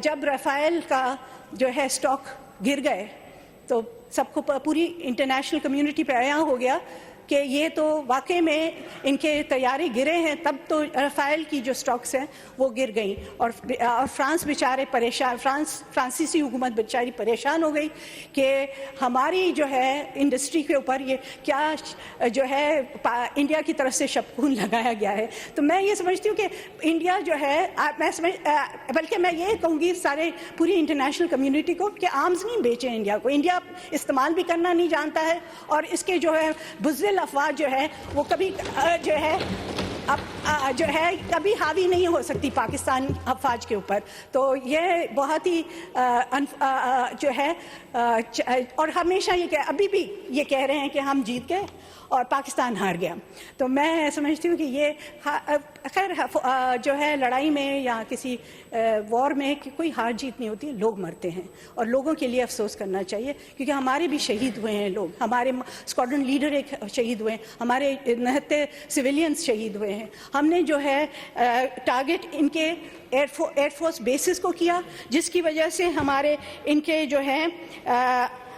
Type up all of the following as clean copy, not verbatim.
जब राफेल का जो है स्टॉक गिर गए तो सबको पूरी इंटरनेशनल कम्युनिटी पे आया हो गया कि ये तो वाकई में इनके तैयारी गिरे हैं, तब तो राफेल की जो स्टॉक्स हैं वो गिर गई और फ्रांस बेचारे परेशान, फ्रांसीसी हुकूमत बेचारी परेशान हो गई कि हमारी जो है इंडस्ट्री के ऊपर ये क्या जो है इंडिया की तरफ से शपकून लगाया गया है। तो मैं ये समझती हूँ कि इंडिया जो है बल्कि मैं ये कहूँगी सारे पूरी इंटरनेशनल कम्युनिटी को कि आर्म्स नहीं बेचें इंडिया को। इंडिया इस्तेमाल भी करना नहीं जानता है और इसके जो है बुज़दिल अफवाह जो है वो कभी जो है जो है कभी हावी नहीं हो सकती पाकिस्तान अफवाज के ऊपर। तो ये बहुत ही जो है और हमेशा ये अभी भी ये कह रहे हैं कि हम जीत गए और पाकिस्तान हार गया। तो मैं समझती हूँ कि ये खैर जो है लड़ाई में या किसी वॉर में कि कोई हार जीत नहीं होती, लोग मरते हैं और लोगों के लिए अफसोस करना चाहिए क्योंकि हमारे भी शहीद हुए हैं लोग, हमारे स्क्वाड्रन लीडर एक शहीद हुए हैं, हमारे 69 सिविलियंस शहीद हुए हैं। हमने जो है टारगेट इनके एयरफोर्स बेसिस को किया जिसकी वजह से हमारे इनके जो है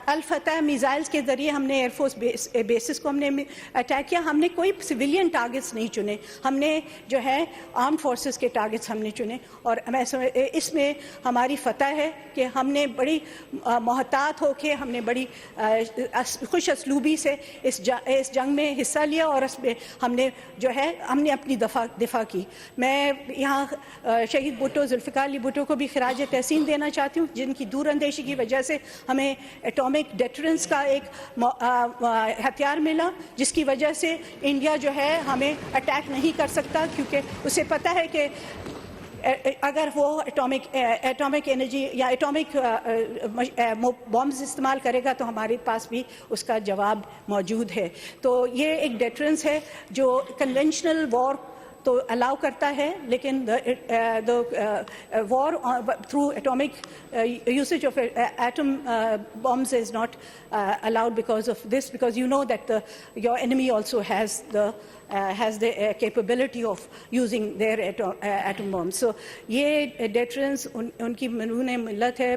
अल-फतह मिसाइल्स के ज़रिए हमने एयरफोर्स बेसिस को हमने अटैक किया। हमने कोई सिविलियन टारगेट्स नहीं चुने, हमने जो है आर्म फोर्सेस के टारगेट्स हमने चुने और इसमें हमारी फतह है कि हमने बड़ी मोहतात होकर हमने बड़ी खुश असलूबी से इस जंग में हिस्सा लिया और इसमें हमने जो है हमने अपनी दिफा की। मैं यहाँ शहीद भुट्टो जुल्फ़िकार अली भुट्टो को भी खिराज तहसीन देना चाहती हूँ जिनकी दूरअंदेशी की वजह से हमें एटॉमिक डेटरेंस का एक हथियार मिला जिसकी वजह से इंडिया जो है हमें अटैक नहीं कर सकता क्योंकि उसे पता है कि अगर वो एटॉमिक एनर्जी या एटॉमिक बॉम्ब्स इस्तेमाल करेगा तो हमारे पास भी उसका जवाब मौजूद है। तो ये एक डेटरेंस है जो कन्वेंशनल वॉर तो अलाउ करता है लेकिन war through atomic usage of atom bombs is not allowed because of this, because you know that your enemy also has the capability of using their atom bombs. So ये deterrence उनकी मनून मिल्लत है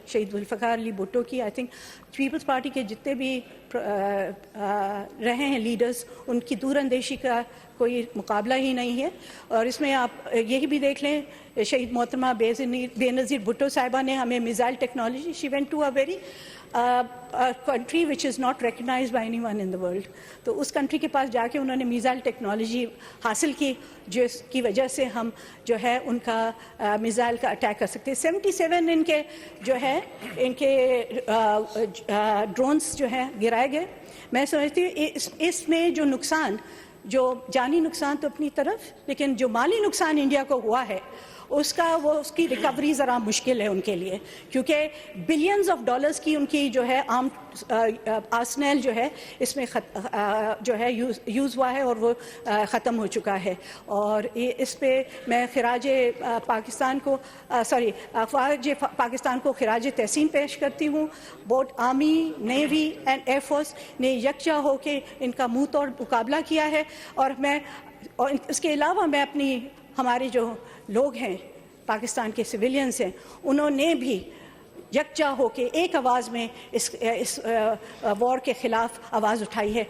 शहीद जुल्फ़िकार अली भुट्टो की। I think peoples party के जितने भी रहे हैं लीडर्स उनकी दूरअंदेशी का कोई मुकाबला ही नहीं है। और इसमें आप यही भी देख लें शहीद मोहतरमा बेनज़ीर भुट्टो साहिबा ने हमें missile technology, she went to a very country which is not recognized by anyone in the world. तो उस कंट्री के पास जाके उन्होंने मिसाइल टेक्नोलॉजी हासिल की जिसकी वजह से हम जो है उनका मिसाइल का अटैक कर सकते हैं। 77 इनके जो है इनके ड्रोन्स जो हैं गिराए गए। मैं समझती हूँ इसमें जो नुकसान, जो जानी नुकसान तो अपनी तरफ, लेकिन जो माली नुकसान इंडिया को हुआ है उसकी रिकवरी ज़रा मुश्किल है उनके लिए क्योंकि बिलियंस ऑफ डॉलर्स की उनकी जो है आर्सेनल जो है इसमें जो है यूज़ हुआ है और वो ख़त्म हो चुका है। और इस पे मैं खिराज पाकिस्तान को अफवाज पाकिस्तान को खिराज तहसीन पेश करती हूँ। Both army, navy and air force ने यकजा होकर इनका मुँह तोड़ मुकाबला किया है। और इसके अलावा मैं हमारे जो लोग हैं पाकिस्तान के सिविलियंस हैं उन्होंने भी यकजा होकर एक आवाज़ में इस वॉर के ख़िलाफ़ आवाज़ उठाई है।